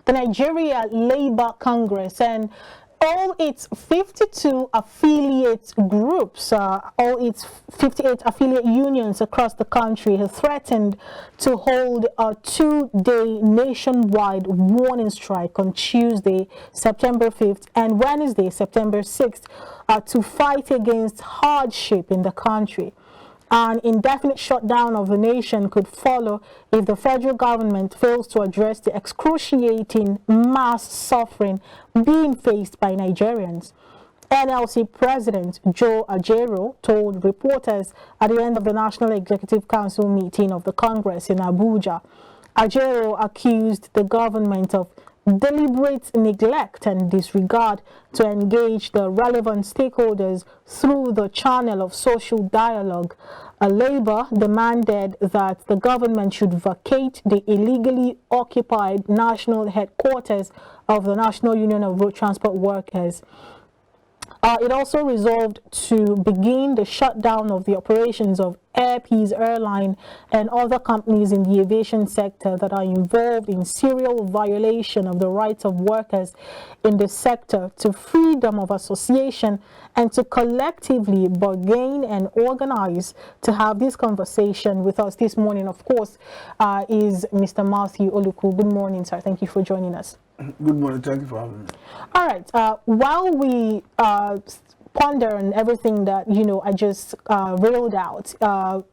the Nigeria Labour Congres, and all its 52 affiliate groups, all its 58 affiliate unions across the country have threatened to hold a 2-day nationwide warning strike on Tuesday, September 5th and Wednesday, September 6th, to fight against hardship in the country. An indefinite shutdown of the nation could follow if the federal government fails to address the excruciating mass suffering being faced by Nigerians. NLC President Joe Ajero told reporters at the end of the National Executive Council meeting of the Congress in Abuja. Ajero accused the government of deliberate neglect and disregard to engage the relevant stakeholders through the channel of social dialogue. Labour demanded that the government should vacate the illegally occupied national headquarters of the National Union of Road Transport Workers. It also resolved to begin the shutdown of the operations of Air Peace Airline and other companies in the aviation sector that are involved in serial violation of the rights of workers in the sector to freedom of association and to collectively bargain and organize. To have this conversation with us this morning, of course, is Mr. Matthew Oluku. Good morning, sir. Thank you for joining us. Good morning. Thank you for having me. All right. While we ponder on everything that I just railed out,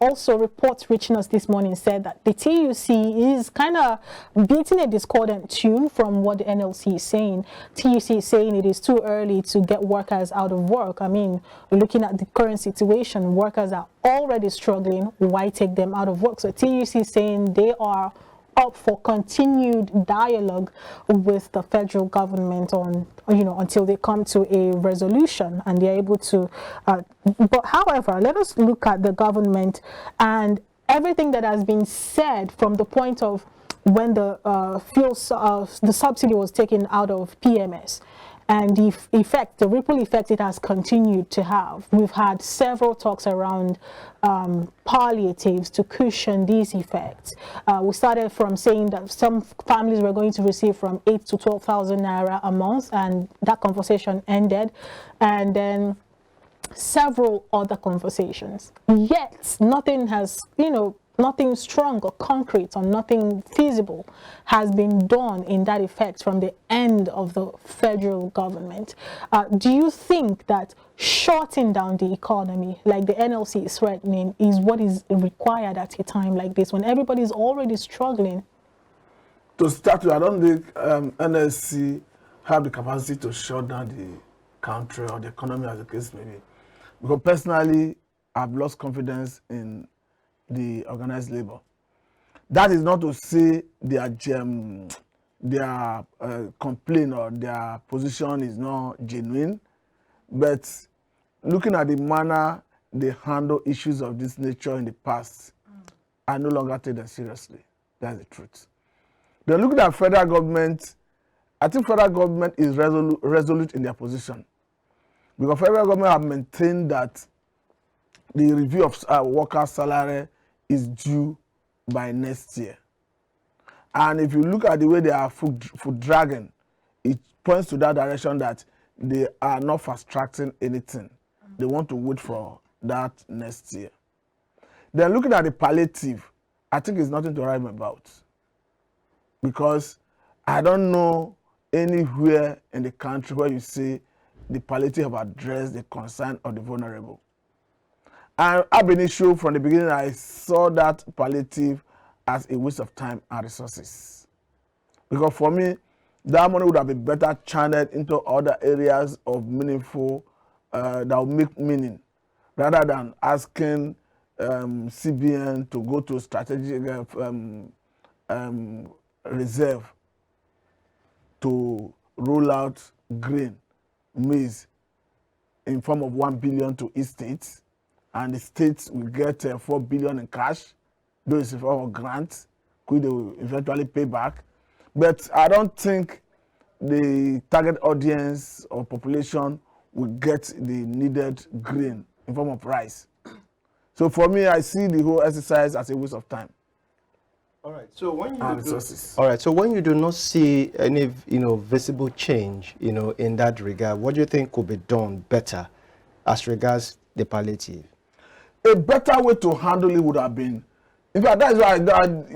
also reports reaching us this morning said that the TUC is kind of beating a discordant tune from what the NLC is saying. TUC is saying it is too early to get workers out of work. I mean, looking at the current situation, workers are already struggling. Why take them out of work? So TUC is saying they are up for continued dialogue with the federal government on, until they come to a resolution and they're able to. But however, let us look at the government and everything that has been said from the point of when the the subsidy was taken out of PMS. And the effect, the ripple effect it has continued to have. We've had several talks around palliatives to cushion these effects. We started from saying that some families were going to receive from 8,000 to 12,000 naira a month, and that conversation ended. And then several other conversations. Yet nothing has, nothing strong or concrete or nothing feasible has been done in that effect from the end of the federal government. Do you think that shutting down the economy, like the NLC is threatening, is what is required at a time like this when everybody is already struggling? To start with, I don't think NLC have the capacity to shut down the country or the economy, as the case may be. Because personally, I've lost confidence in the organized labor. That is not to say their complaint or their position is not genuine, but looking at the manner they handle issues of this nature in the past, I no longer take them seriously. That's the truth. Then looking at federal government, I think federal government is resolute in their position, because federal government have maintained that the review of workers' salary is due by next year. And if you look at the way they are food dragging, it points to that direction that they are not fast-tracking anything. They want to wait for that next year. Then looking at the palliative, I think it's nothing to write about, because I don't know anywhere in the country where you see the palliative have addressed the concern of the vulnerable. And I've been issue from the beginning. I saw that palliative as a waste of time and resources, because for me, that money would have been better channeled into other areas of meaningful that will make meaning, rather than asking CBN to go to strategic reserve to roll out grain, maize in form of 1 billion to each state. And the states will get 4 billion in cash. Those in form of grants, which they will eventually pay back. But I don't think the target audience or population will get the needed grain in form of rice. So for me, I see the whole exercise as a waste of time. All right. So when you resources. all right. So when you do not see any, visible change, in that regard, what do you think could be done better as regards the palliative? A better way to handle it would have been, in fact, that is why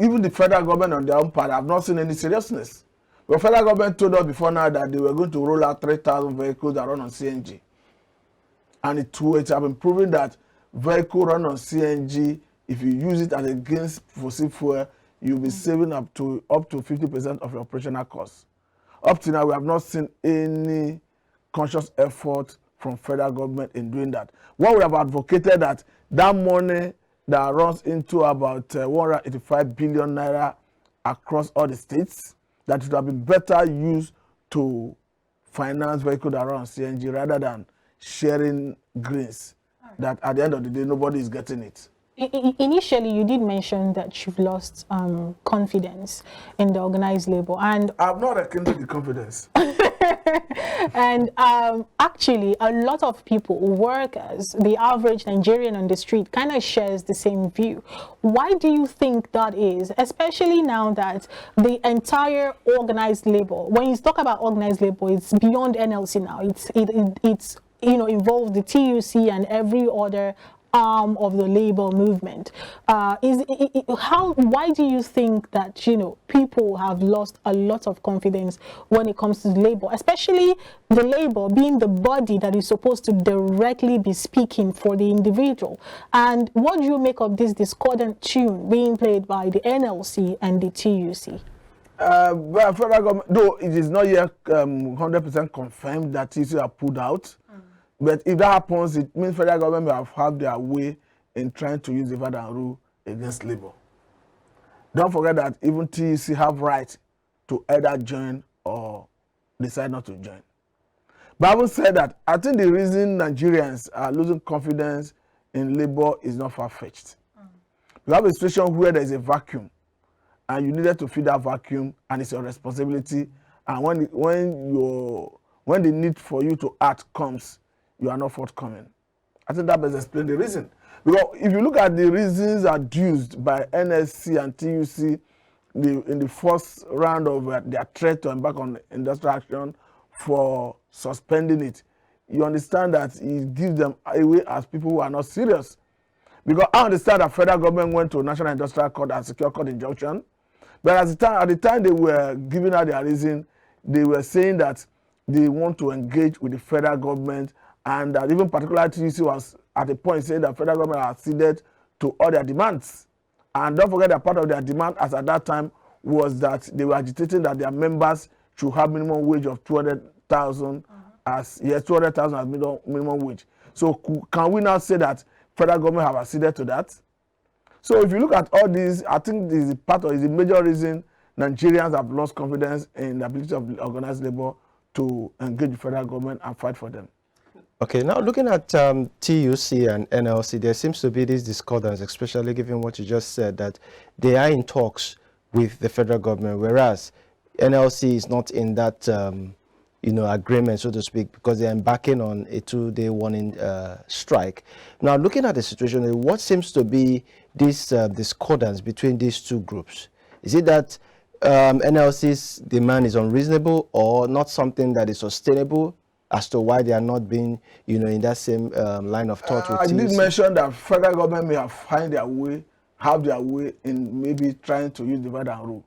even the federal government on their own part have not seen any seriousness. The federal government told us before now that they were going to roll out 3,000 vehicles that run on CNG. And it has been proven that vehicle run on CNG, if you use it as against fossil fuel, you'll be saving up to 50% of your operational costs. Up to now, we have not seen any conscious effort from federal government in doing that. What we have advocated that money that runs into about 185 billion naira across all the states, that it would have been better used to finance vehicles that run on CNG rather than sharing greens. That at the end of the day, nobody is getting it. Initially, you did mention that you've lost confidence in the organized labor, and I've not rekindled the confidence. and actually, a lot of people, workers, the average Nigerian on the street, kind of shares the same view. Why do you think that is? Especially now that the entire organized labor, when you talk about organized labor, it's beyond NLC now. It's involved the TUC and every other arm of the labor movement. Why do you think that people have lost a lot of confidence when it comes to labor, especially the labor being the body that is supposed to directly be speaking for the individual? And what do you make of this discordant tune being played by the NLC and the TUC? Well, federal government, though it is not yet 100% confirmed that TUC are pulled out. But if that happens, it means federal government have had their way in trying to use the divide and rule against labor. Don't forget that even TUC have right to either join or decide not to join. But having said that, I think the reason Nigerians are losing confidence in labor is not far-fetched. You have a situation where there is a vacuum, and you needed to fill that vacuum, and it's your responsibility. And when the need for you to act comes, you are not forthcoming. I think that best explain the reason. Because if you look at the reasons adduced by NLC and TUC in the first round of their threat to embark on industrial action for suspending it, you understand that it gives them away as people who are not serious. Because I understand that federal government went to National Industrial Court and Secure Court injunction, but at the time they were giving out their reason, they were saying that they want to engage with the federal government, and that even particular TUC was at a point saying that federal government had ceded to all their demands. And don't forget that part of their demand as at that time was that they were agitating that their members should have minimum wage of 200,000 as 200,000 as minimum wage. So can we now say that federal government have acceded to that? So if you look at all these, I think this is the major reason Nigerians have lost confidence in the ability of the organized labor to engage the federal government and fight for them. Okay, now looking at TUC and NLC, there seems to be this discordance, especially given what you just said, that they are in talks with the federal government, whereas NLC is not in that, agreement, so to speak, because they're embarking on a 2-day warning strike. Now, looking at the situation, what seems to be this discordance between these two groups? Is it that NLC's demand is unreasonable or not something that is sustainable, as to why they are not being, in that same line of thought with I TUC? did mention that federal government may have their way in maybe trying to use divide and rule.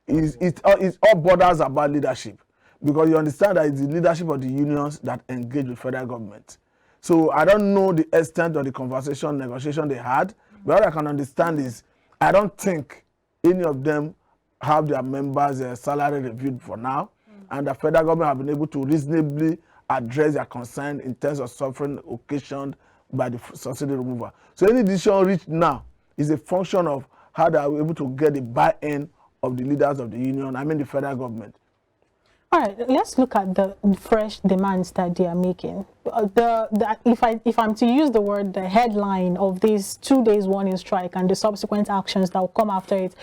It all borders about leadership, because you understand that it's the leadership of the unions that engage with federal government. So I don't know the extent of the negotiation they had, but what I can understand is I don't think any of them have their members' salary reviewed for now, and the federal government have been able to reasonably address their concern in terms of suffering occasioned by the subsidy removal. So any decision reached now is a function of how they are able to get the buy-in of the leaders of the union, the federal government. All right, let's look at the fresh demands that they are making. If I'm to use the word, the headline of this 2 days warning strike and the subsequent actions that will come after it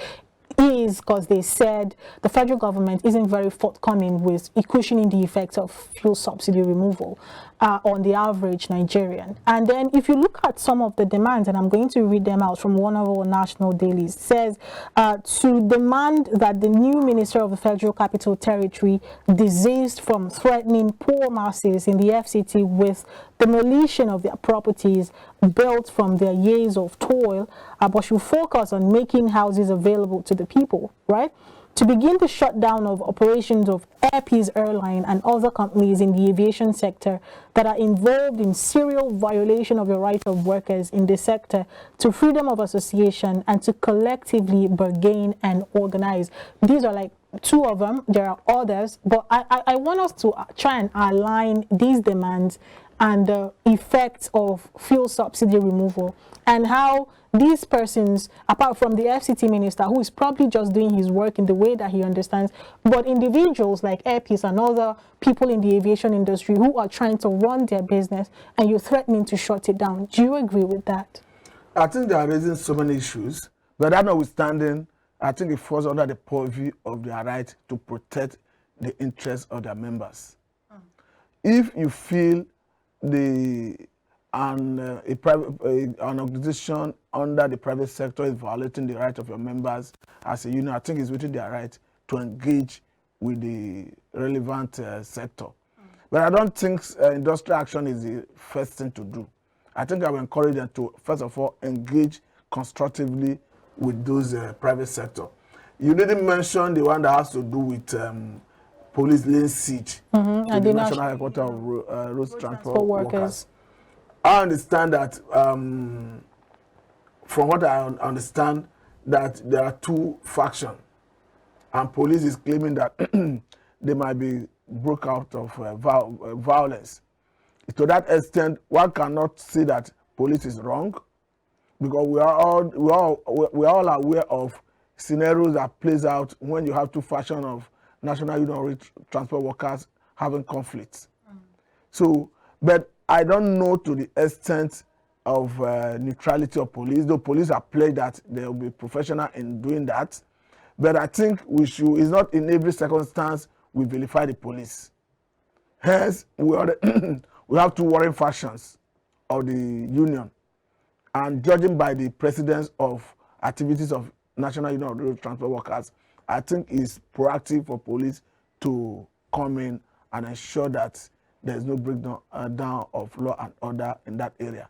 is because they said the federal government isn't very forthcoming with cushioning the effects of fuel subsidy removal. on the average Nigerian. And then if you look at some of the demands, and I'm going to read them out from one of our national dailies, it says to demand that the new Minister of the Federal Capital Territory desist from threatening poor masses in the FCT with demolition of their properties built from their years of toil, but should focus on making houses available to the people, right? To begin the shutdown of operations of Air Peace Airline and other companies in the aviation sector that are involved in serial violation of the rights of workers in the sector, to freedom of association, and to collectively bargain and organize. These are like two of them. There are others, but I want us to try and align these demands and the effects of fuel subsidy removal, and how these persons, apart from the FCT minister, who is probably just doing his work in the way that he understands, but individuals like Air Peace and other people in the aviation industry who are trying to run their business, and you're threatening to shut it down. Do you agree with that? I think they are raising so many issues, but that notwithstanding, I think it falls under the purview of their right to protect the interests of their members. If you feel an organization under the private sector is violating the right of your members as a union, I think it's within their right to engage with the relevant sector. But I don't think industrial action is the first thing to do. I think I will encourage them to, first of all, engage constructively with those private sector. You didn't mention the one that has to do with police laying siege to the national headquarters of road transport workers. I understand that, from what I understand, that there are two factions, and police is claiming that they might be broke out of violence. To that extent, one cannot say that police is wrong, because we are all aware of scenarios that plays out when you have two factions of national union road transport workers having conflicts. So, but I don't know to the extent of neutrality of police, though police are pledged that they will be professional in doing that. But I think we should, it's not in every circumstance we vilify the police. Hence, we have two warring factions of the union. And judging by the precedence of activities of National Union of Road Transport Workers, I think it's proactive for police to come in and ensure that there is no breakdown of law and order in that area.